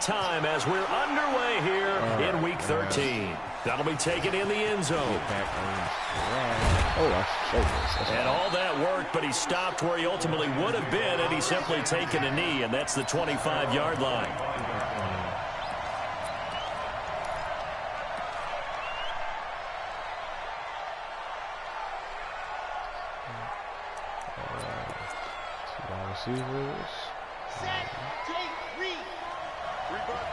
time as we're underway here in Week 13. That'll be taken in the end zone. And all that work, but he stopped where he ultimately would have been had he simply taken a knee, and that's the 25-yard line. Receivers. Set, take, read. Rebuck.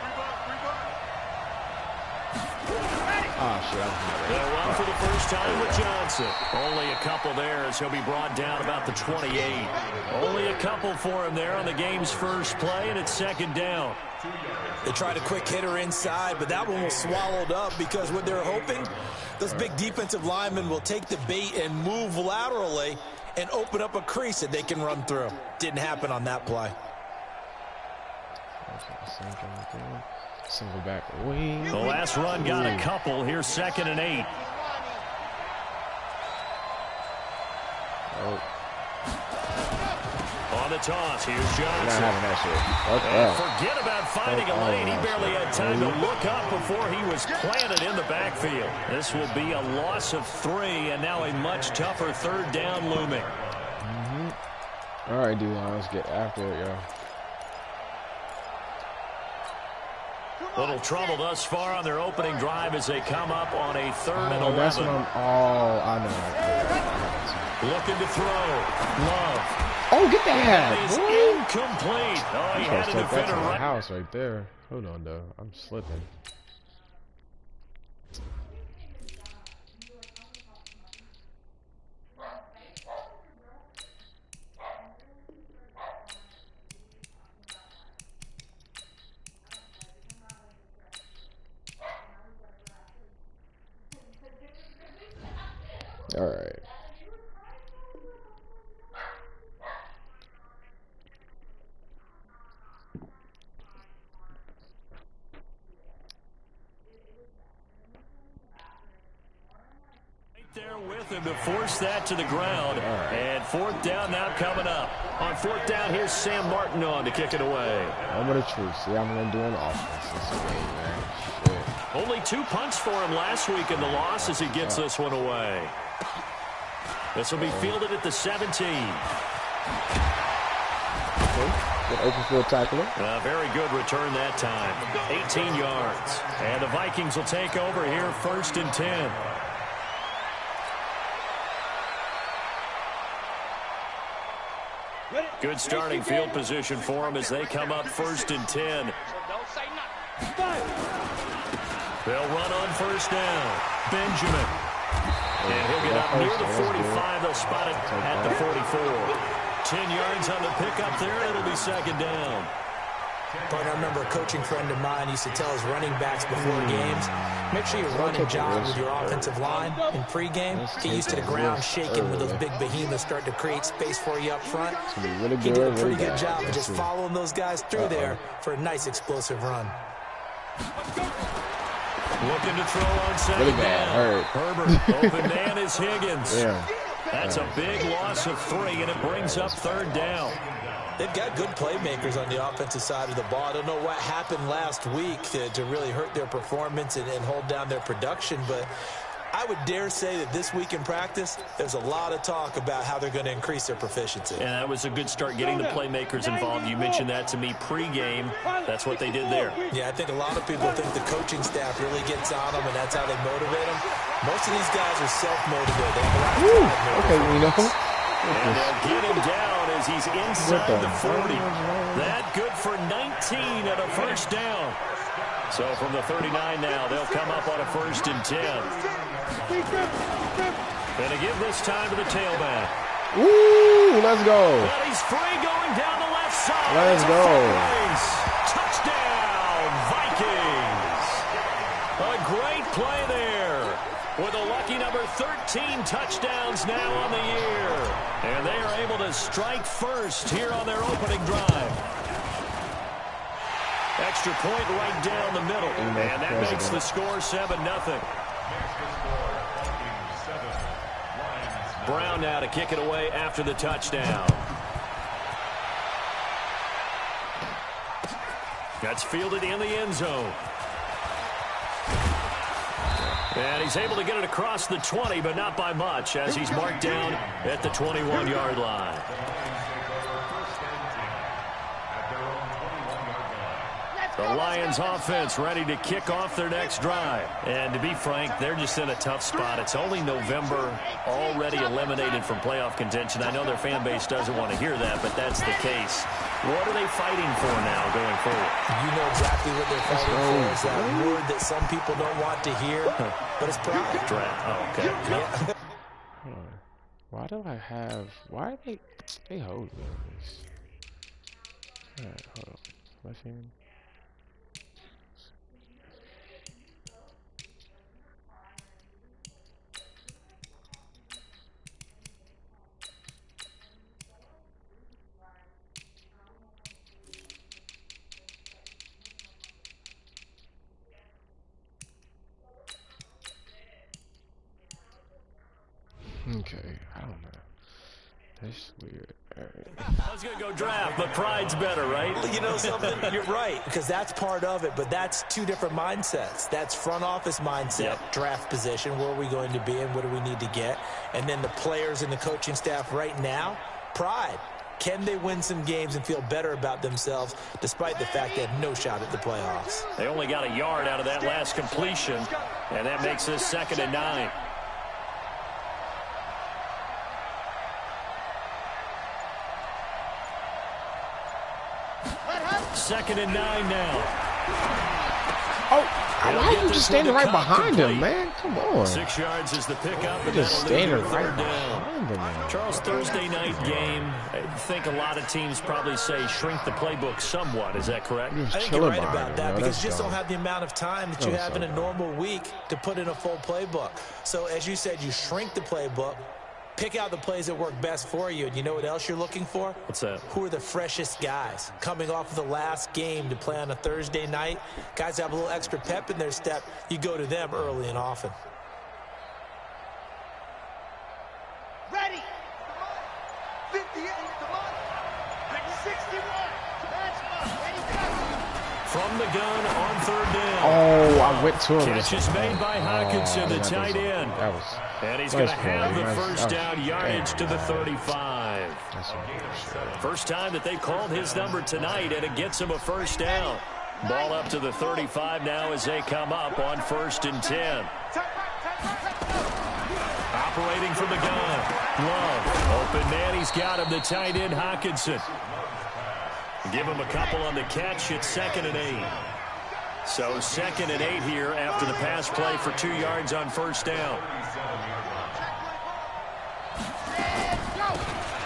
They'll run for the first time with Johnson. Only a couple there as he'll be brought down about the 28. Only a couple for him there on the game's first play, and it's second down. They tried a quick hitter inside, but that one was swallowed up because what they're hoping, those big defensive linemen will take the bait and move laterally and open up a crease that they can run through. Didn't happen on that play. Single back wing. The last run got a couple. Here's 2nd and 8. On the toss, here's Johnson. Forget about finding a lane. He barely had time to look up before he was planted in the backfield. This will be a loss of 3, and now a much tougher 3rd down looming. All right, D-line, let's get after it, yo. Little trouble thus far on their opening drive as they come up on a 3rd and 11. That's what I know. Looking to throw. Love. Oh, get that! Is incomplete. Oh, he had a defender right. House right there. Hold on, though. I'm slipping. All right. There with him to force that to the ground. And 4th down now coming up. On 4th down, here's Sam Martin on to kick it away. I'm going to truth. See, I'm going to do an offense this game, man. Shit. Only 2 punts for him last week in the loss as he gets this one away. This will be fielded at the 17. Good open field tackler. A very good return that time. 18 yards. And the Vikings will take over here 1st and 10. Good starting field position for them as they come up 1st and 10. They'll run on 1st down. Benjamin. And he'll get up near the 45. They'll spot it at the 44. 10 yards on the pickup there. It'll be 2nd down. But I remember a coaching friend of mine used to tell his running backs before games, make sure you run and jog with your offensive line in pregame. Get used to the ground shaking when those big behemoths start to create space for you up front. He did a pretty good job of just following those guys through there for a nice explosive run. Looking to throw on 2nd down. Herbert. Open man is Higgins. That's a big loss of 3, and it brings up 3rd down. They've got good playmakers on the offensive side of the ball. I don't know what happened last week to really hurt their performance and hold down their production, but I would dare say that this week in practice, there's a lot of talk about how they're going to increase their proficiency. And that was a good start getting the playmakers involved. You mentioned that to me pregame. That's what they did there. Yeah, I think a lot of people think the coaching staff really gets on them, and that's how they motivate them. Most of these guys are self-motivated. They have a lot of pride. Okay, you know. And they'll get him down as he's inside the 40. That good for 19 at a 1st down. So from the 39 now, they'll come up on a 1st and 10. And to give this time to the tailback. Ooh, let's go. Well, he's free going down the left side. Let's go. Touchdown, Vikings. A great play there. With a lucky number 13 touchdowns now on the year. And they are able to strike first here on their opening drive. Extra point right down the middle. And that makes the score 7-0. Brown now to kick it away after the touchdown. That's fielded in the end zone. And he's able to get it across the 20, but not by much, as he's marked down at the 21-yard line. The Lions offense ready to kick off their next drive. And to be frank, they're just in a tough spot. It's only November, already eliminated from playoff contention. I know their fan base doesn't want to hear that, but that's the case. What are they fighting for now going forward? You know exactly what they're fighting for. Is that word that some people don't want to hear, but it's pride. Draft. Oh, okay. Yeah. Why do I have... Why are they hold me on this? Alright, hold on. Left hand. Okay, I don't know. That's weird. I was going to go draft, but pride's better, right? You know something? You're right, because that's part of it, but that's two different mindsets. That's front office mindset, draft position, where are we going to be and what do we need to get? And then the players and the coaching staff right now, pride. Can they win some games and feel better about themselves despite the fact they have no shot at the playoffs? They only got a yard out of that last completion, and that makes this 2nd and 9. Second and 9 now. Oh, why are you just standing right behind him, man? Come on. 6 yards is the pickup. You're just standing right behind him, man. Charles, Thursday night game. I think a lot of teams probably say shrink the playbook somewhat. Is that correct? I think you're right about that because you just don't have the amount of time that you have in a normal week to put in a full playbook. So, as you said, you shrink the playbook. Pick out the plays that work best for you. And you know what else you're looking for? What's that? Who are the freshest guys? Coming off of the last game to play on a Thursday night. Guys have a little extra pep in their step. You go to them early and often. Ready. 58. Come on. 61. From the gun on 3rd down. Oh, I went to him. Catch is made by Hawkinson, the tight end. That was... And he's going to have the first down yardage to the 35. First time that they've called his number tonight, and it gets him a first down. Ball up to the 35 now as they come up on 1st and 10. Operating from the gun. Love. Open man, he's got him, the tight end, Hawkinson. Give him a couple on the catch. It's 2nd and 8. So 2nd and 8 here after the pass play for 2 yards on 1st down.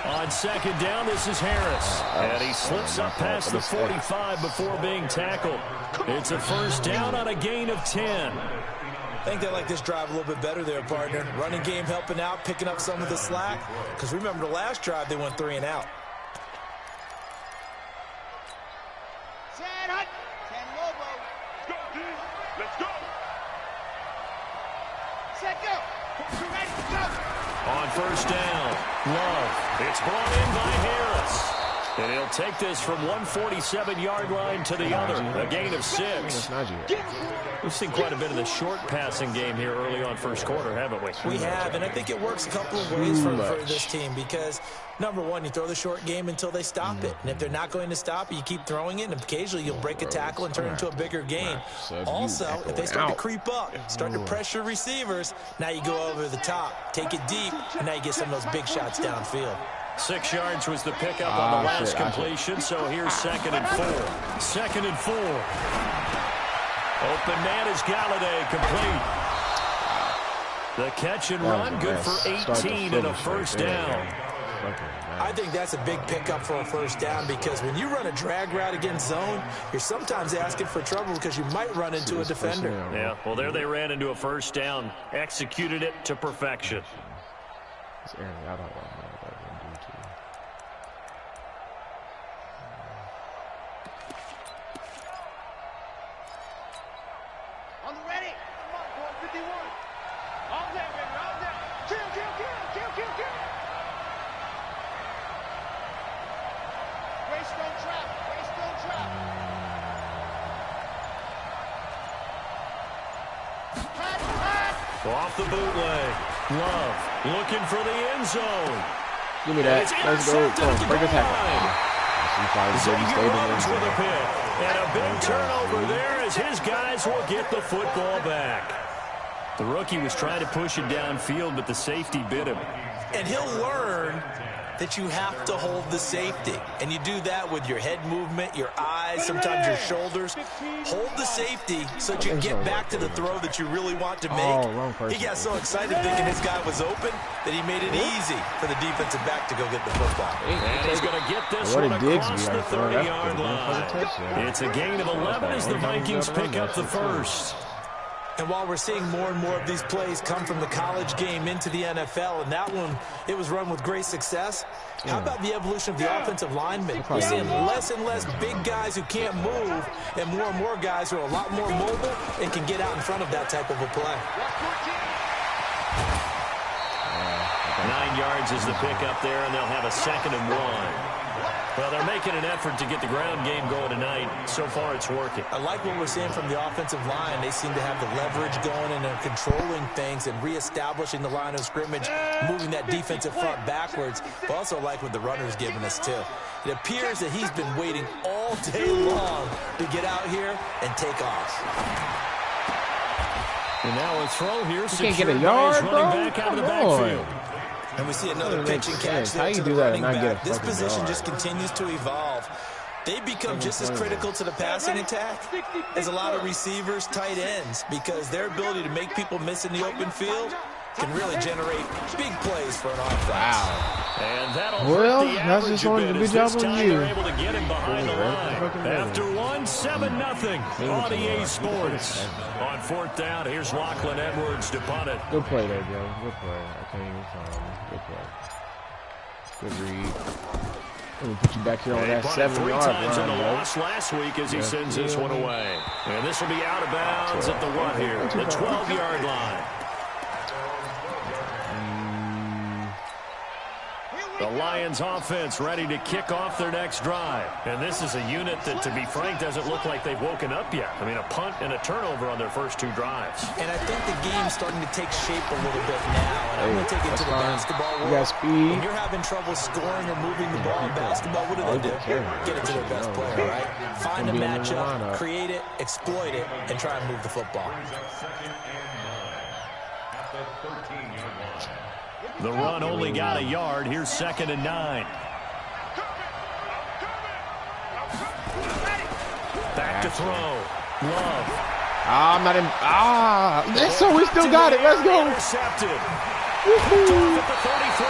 On 2nd down, this is Harris. And he slips up past the 45 before being tackled. It's a first down on a gain of 10. I think they like this drive a little bit better there, partner. Running game helping out, picking up some of the slack. Because remember the last drive, they went 3 and out. On 1st down, Love. It's brought in by Harris. And he'll take this from 147-yard line to the other. A gain of 6. We've seen quite a bit of the short passing game here early on first quarter, haven't we? We have, and I think it works a couple of ways for this team because, number one, you throw the short game until they stop it. And if they're not going to stop it, you keep throwing it, and occasionally you'll break a tackle and turn it into a bigger gain. Also, if they start to creep up, start to pressure receivers, now you go over the top, take it deep, and now you get some of those big shots downfield. 6 yards was the pickup on the last completion, so here's 2nd and 4. 2nd and 4. Open man is Galladay, complete. The catch and run, good for 18 and a first down. I think that's a big pickup for a first down because when you run a drag route against zone, you're sometimes asking for trouble because you might run into a defender. Yeah, well, there they ran into a first down, executed it to perfection. Off the bootleg. Love looking for the end zone. Give me that. Let's go. Break the tackle. With a pick. And a big turnover there as his guys will get the football back. The rookie was trying to push it downfield, but the safety bit him. And he'll learn that you have to hold the safety. And you do that with your head movement, your eyes, sometimes your shoulders. Hold the safety so that you can get back to the throw that you really want to make. He got so excited thinking his guy was open that he made it easy for the defensive back to go get the football. And he's going to get this one across the 30-yard line. It's a gain of 11 as the Vikings pick up the first. And while we're seeing more and more of these plays come from the college game into the NFL, and that one, it was run with great success, how about the evolution of the offensive linemen? We're seeing less and less big guys who can't move and more guys who are a lot more mobile and can get out in front of that type of a play. 9 yards is the pickup there, and they'll have a 2nd and 1. Well, they're making an effort to get the ground game going tonight. So far, it's working. I like what we're seeing from the offensive line. They seem to have the leverage going and they're controlling things and reestablishing the line of scrimmage, moving that defensive front backwards. But also like what the runner's giving us, too. It appears that he's been waiting all day long to get out here and take off. And now a throw here. You can't get a yard, bro? Running back out of the backfield. And we see another pitch and catch there to the running back. This position just continues to evolve. They become just as critical to the passing attack as a lot of receivers, tight ends, because their ability to make people miss in the open field can really generate big plays for an offense. Wow. And that'll well, hurt the that's just one of the good job on you. Able to get him behind the line. After 7-0 on EA Sports. On 4th down, here's Lachlan Edwards to punt it. Good play there, Joe. Good play. I can't even find him. Good play. Good read. Let me put you back here on that 7-yard line, in the loss last week as he sends this one away. And this will be out of bounds at the what here? The 12-yard line. The Lions offense ready to kick off their next drive. And this is a unit that, to be frank, doesn't look like they've woken up yet. I mean, a punt and a turnover on their first 2 drives. And I think the game's starting to take shape a little bit now. And I'm going to take it to the basketball world. You got speed. When you're having trouble scoring or moving the ball in basketball, what do? Get it to their best player, right? Find a matchup, create it, exploit it, and try and move the football. The run only got a yard. Here's 2nd and 9. Back to throw. Love. I'm not in. So we still got it. Let's go. Intercepted. At the 33.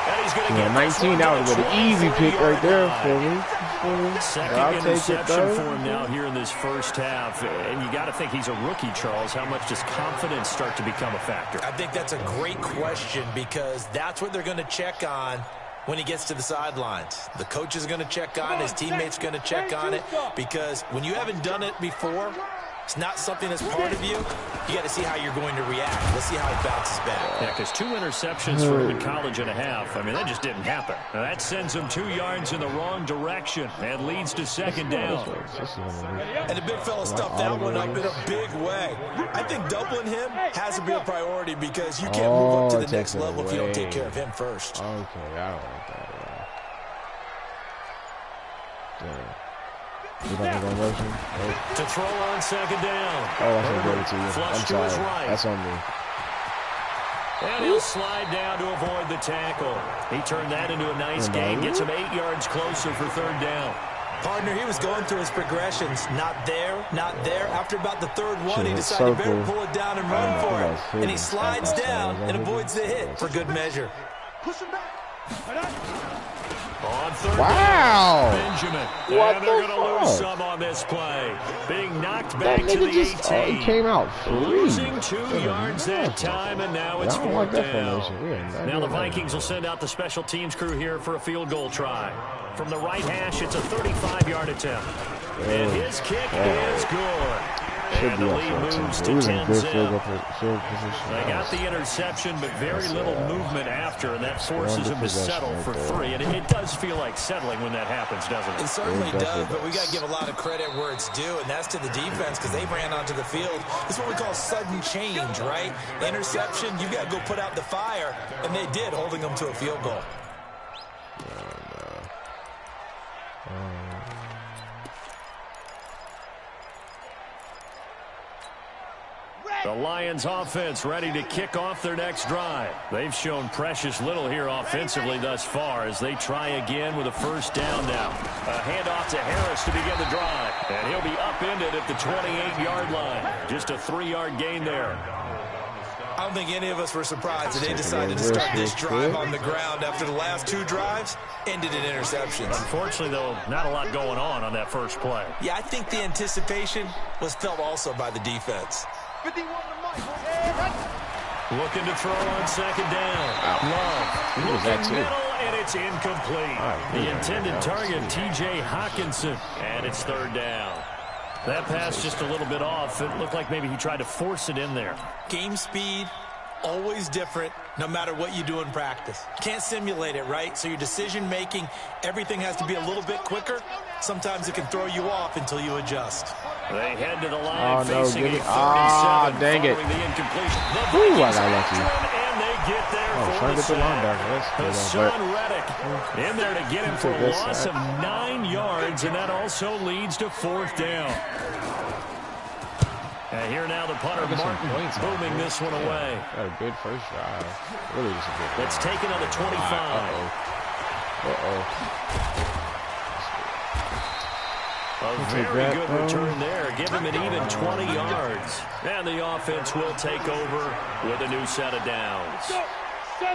And he's going to get 19. That was an easy pick right there for me. Second interception for him now here in this first half. And you got to think he's a rookie, Charles. How much does confidence start to become a factor? I think that's a great question because that's what they're going to check on when he gets to the sidelines. The coach is going to check on, his teammates going to check on it, because when you haven't done it before, it's not something that's part of you. You got to see how you're going to react. Let's see how he bounces back. Yeah, because 2 interceptions for him in college and a half. I mean, that just didn't happen. Now, that sends him 2 yards in the wrong direction and leads to 2nd down. And the big fella stuffed that one up in a big way. I think doubling him has to be a priority because you can't move up to the next level if you don't take care of him first. Okay, I don't like that. Yeah. To throw on 2nd down. Oh, I should give it to you. Flush I'm to his sorry. right. That's on me. And he'll slide down to avoid the tackle. He turned that into a nice gain. Gets him 8 yards closer for 3rd down. Partner, he was going through his progressions. Not there, not there. After about the 3rd one, he decided he better pull it down and run for it. And he slides down and avoids the hit for good measure. Push him back. On 3rd wow. down, Benjamin. What and they're the going to lose some on this play. Being knocked back to the 18. He came out free. Losing 2 yards that time, and now it's 4th down. Now the Vikings will send out the special teams crew here for a field goal try. From the right hash, it's a 35-yard attempt. And his kick is good. And the lead moves to 10-0. They got the interception, but very little movement after, and that forces them to settle for 3. And it does feel like settling when that happens, doesn't it? It certainly does, but we got to give a lot of credit where it's due, and that's to the defense because they ran onto the field. It's what we call sudden change, right? Interception, you got to go put out the fire, and they did, holding them to a field goal. The Lions offense ready to kick off their next drive. They've shown precious little here offensively thus far as they try again with a first down now. A handoff to Harris to begin the drive. And he'll be upended at the 28-yard line. Just a 3-yard gain there. I don't think any of us were surprised that they decided to start this drive on the ground after the last 2 drives ended in interceptions. Unfortunately, though, not a lot going on that first play. Yeah, I think the anticipation was felt also by the defense. 51 to Mike. Looking to throw on second down. Love. Looking middle, and it's incomplete. The intended target, T.J. Hawkinson, and it's third down. That pass just a little bit off. It looked like maybe he tried to force it in there. Game speed, always different, no matter what you do in practice. Can't simulate it, right? So your decision-making, everything has to be a little bit quicker. Sometimes it can throw you off until you adjust. They head to the line facing a 37 dang it. following the incompletion. Ooh, I got lucky. And they get there trying to get the linebacker. Hassan Reddick in there to get him for a loss of 9 yards, and that also leads to fourth down. And here now the punter, Martin, booming this one away. Got a good first drive. Really just a good drive. It's taken on the 25. A very good return there. Give him an even 20 yards. And the offense will take over with a new set of downs.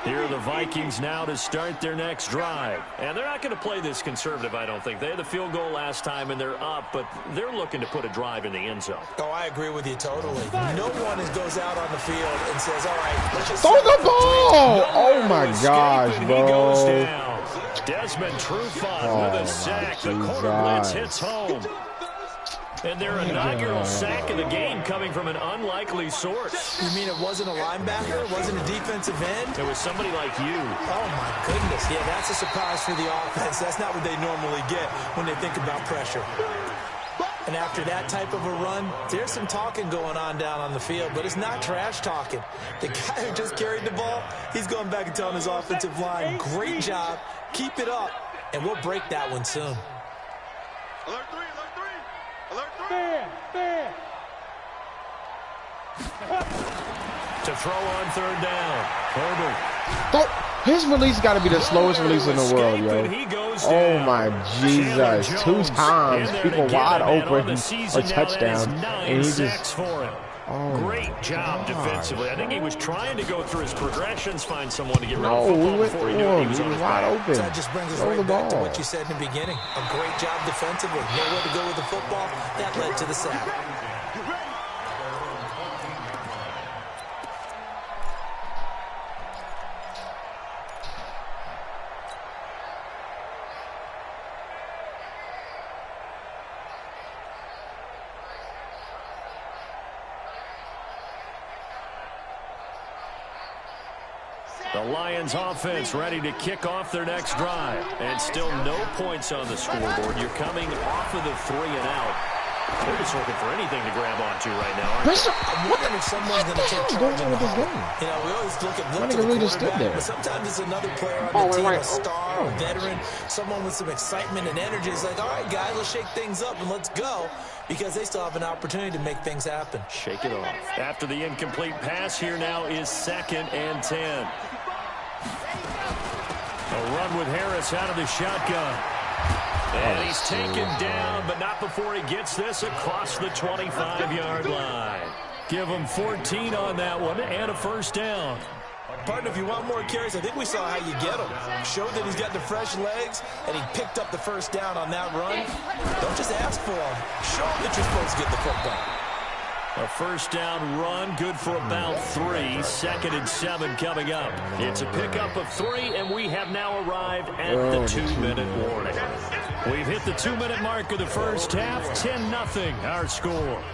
Here are the Vikings now to start their next drive. And they're not going to play this conservative, I don't think. They had the field goal last time, and they're up, but they're looking to put a drive in the end zone. Oh, I agree with you totally. No one goes out on the field and says, all right, let's just... Throw the ball! Oh, my gosh, bro. He goes down. Desmond Trufant with a sack. The corner blitz hits home. And their inaugural sack of the game coming from an unlikely source. You mean it wasn't a linebacker? It wasn't a defensive end? It was somebody like you. Oh, my goodness. Yeah, that's a surprise for the offense. That's not what they normally get when they think about pressure. And after that type of a run, there's some talking going on down on the field, but it's not trash talking. The guy who just carried the ball, he's going back and telling his offensive line, great job, keep it up, and we'll break that one soon. Alert 3, alert 3. Alert 3. Fair. To throw on third down. Herbert. His release got to be the slowest release in the world, yo. Oh, my Jesus. 2 times. People wide open. A touchdown. And he just... Oh, great job defensively. I think he was trying to go through his progressions, find someone to get rid of football before he knew it. He was wide open. That just brings us right back to what you said in the beginning. A great job defensively. Nowhere to go with the football. That led to the sack. The Lions offense ready to kick off their next drive. And still no points on the scoreboard. You're coming off of the 3 and out. They're just looking for anything to grab onto right now, aren't they? I'm wondering if someone's going to take charge of this game. You know, we always look at the quarterback, but sometimes it's another player on the team, a star, a veteran, someone with some excitement and energy. It's like, all right, guys, let's shake things up and let's go, because they still have an opportunity to make things happen. Shake it off. After the incomplete pass, here now is 2nd and 10. A run with Harris out of the shotgun. And he's taken down, but not before he gets this across the 25-yard line. Give him 14 on that one and a first down. Partner, if you want more carries, I think we saw how you get him. Showed that he's got the fresh legs, and he picked up the first down on that run. Don't just ask for him. Show him that you're supposed to get the football. A first down run, good for about 3. 2nd and 7 coming up. It's a pickup of 3, and we have now arrived at the 2-minute warning. We've hit the 2-minute mark of the first half. 10-0 our score.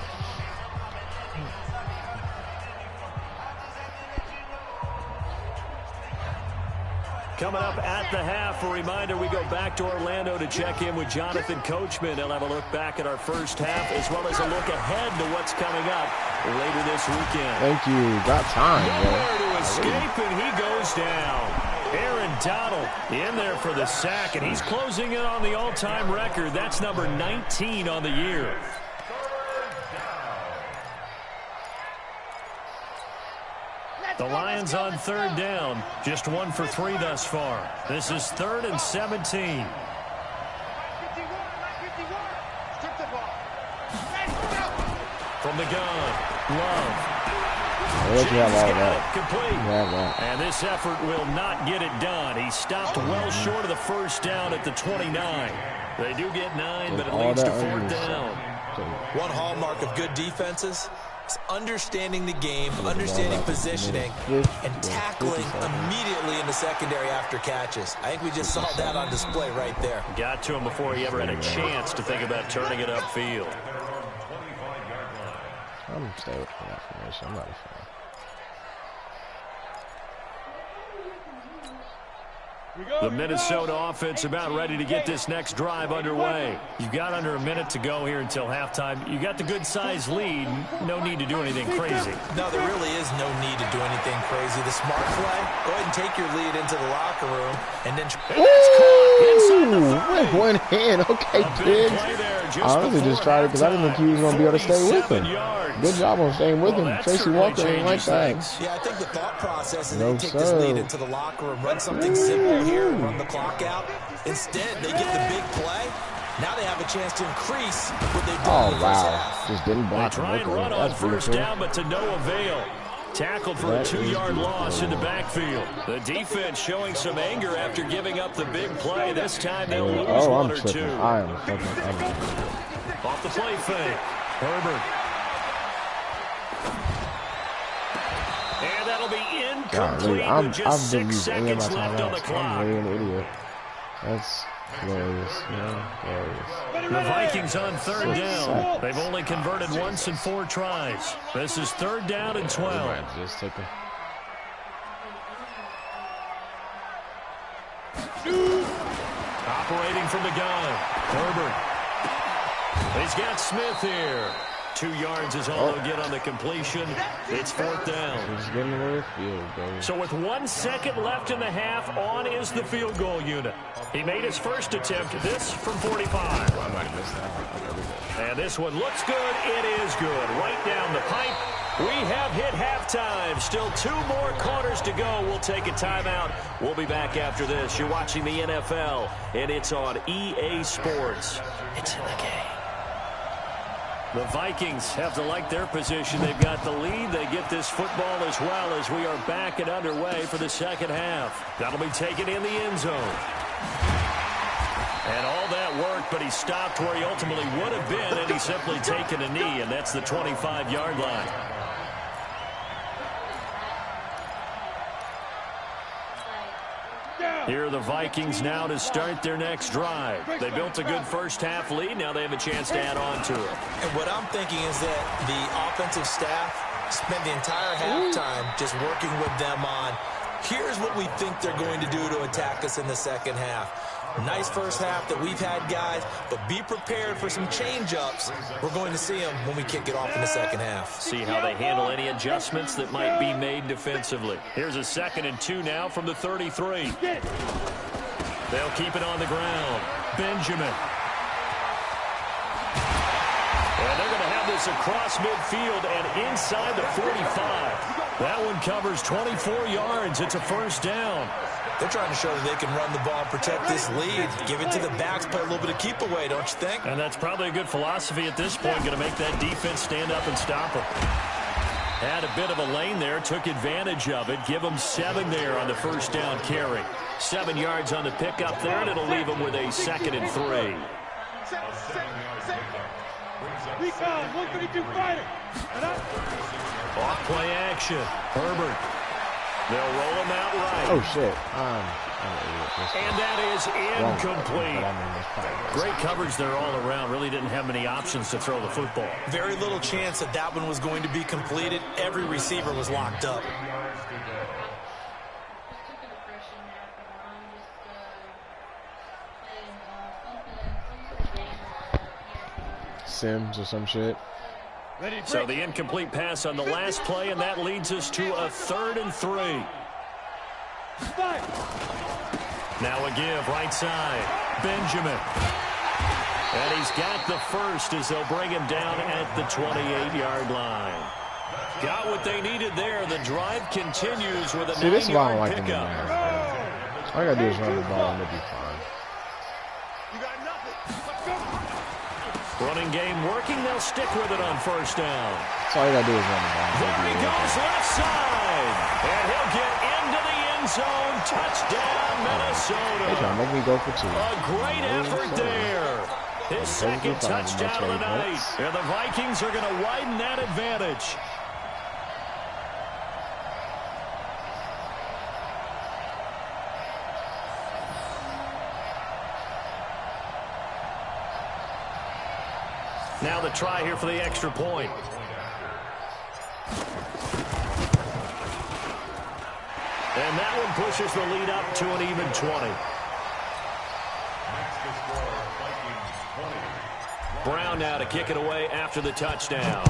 Coming up at the half, a reminder, we go back to Orlando to check in with Jonathan Coachman. He'll have a look back at our first half as well as a look ahead to what's coming up later this weekend. Thank you. Got time, nowhere to escape, and he goes down. Aaron Donald in there for the sack, and he's closing in on the all-time record. That's number 19 on the year. The Lions on third down, just 1 for 3 thus far. This is 3rd and 17. From the gun, Love. Complete. And this effort will not get it done. He stopped well short of the first down at the 29. They do get 9, but it leads to 4th down. One hallmark of good defenses is understanding the game, understanding positioning, and tackling immediately in the secondary after catches. I think we just saw that on display right there. Got to him before he ever had a chance to think about turning it upfield. I'm going to stay with that formation. I'm not a fan. The Minnesota offense about ready to get this next drive underway. You've got under a minute to go here until halftime. You got the good-sized lead. No need to do anything crazy. No, there really is no need to do anything crazy. The smart play, go ahead and take your lead into the locker room. And then one hand. Okay, kids. I honestly just tried it because I didn't think he was going to be able to stay with him. Good job on staying with him. Tracy Walker ain't like that. Yeah, I think the thought process is they take this lead into the locker room, run something simple here, run the clock out. Instead, they get the big play. Now they have a chance to increase what they've done in the first half. Just didn't block. They try and run on first down, but to no avail. Tackled for a 2-yard loss in the backfield. The defense showing some anger after giving up the big play. This time they'll lose 1 or 2. I am fucking. Off the play fake. Herbert. And that'll be incomplete with just 6 seconds left on the clock. I'm really an idiot. That's glorious. Glorious. The Vikings on 3rd down. They've only converted once in 4 tries. This is 3rd down and 12. Just take a... Operating from the gun. Herbert. He's got Smith here. 2 yards is all he'll get on the completion. It's 4th down. He's getting away with field goal. So with 1 second left in the half, on is the field goal unit. He made his first attempt, this from 45. I might have missed that. And this one looks good. It is good. Right down the pipe. We have hit halftime. Still 2 more quarters to go. We'll take a timeout. We'll be back after this. You're watching the NFL, and it's on EA Sports. It's in the game. The Vikings have to like their position. They've got the lead. They get this football as well as we are back and underway for the second half. That'll be taken in the end zone. And all that worked, but he stopped where he ultimately would have been, and he's simply taken a knee, and that's the 25-yard line. Here are the Vikings now to start their next drive. They built a good first-half lead. Now they have a chance to add on to it. And what I'm thinking is that the offensive staff spent the entire halftime just working with them on, here's what we think they're going to do to attack us in the second half. Nice first half that we've had, guys, but be prepared for some change-ups. We're going to see them when we kick it off in the second half. See how they handle any adjustments that might be made defensively. Here's a 2nd and 2 now from the 33. They'll keep it on the ground. Benjamin. And they're going to have this across midfield and inside the 45. That one covers 24 yards. It's a first down. They're trying to show that they can run the ball and protect this lead. Give it to the backs, play a little bit of keep away, don't you think? And that's probably a good philosophy at this point. Going to make that defense stand up and stop them. Had a bit of a lane there, took advantage of it. Give them 7 there on the first down carry. 7 yards on the pickup there, and it'll leave them with a 2nd and 3. Off play action. Herbert. They'll roll him out right. Oh, shit. And that is incomplete. Great coverage there all around. Really didn't have many options to throw the football. Very little chance that that one was going to be completed. Every receiver was locked up. Sims or some shit. So the incomplete pass on the last play, and that leads us to a 3rd and 3. Now a give right side. Benjamin. And he's got the first as they'll bring him down at the 28-yard line. Got what they needed there. The drive continues with a 9-yard pickup. All I got to do is run the ball and it'll be fine. Running game working. They'll stick with it on 1st down. That's all you got to do is run the ball. There he goes left side. And he'll get into the end zone. Touchdown, Minnesota. They're trying to make me go for 2. A great effort there. His 2nd touchdown of the night. And the Vikings are going to widen that advantage. Now the try here for the extra point. And that one pushes the lead up to an even 20. Brown now to kick it away after the touchdown.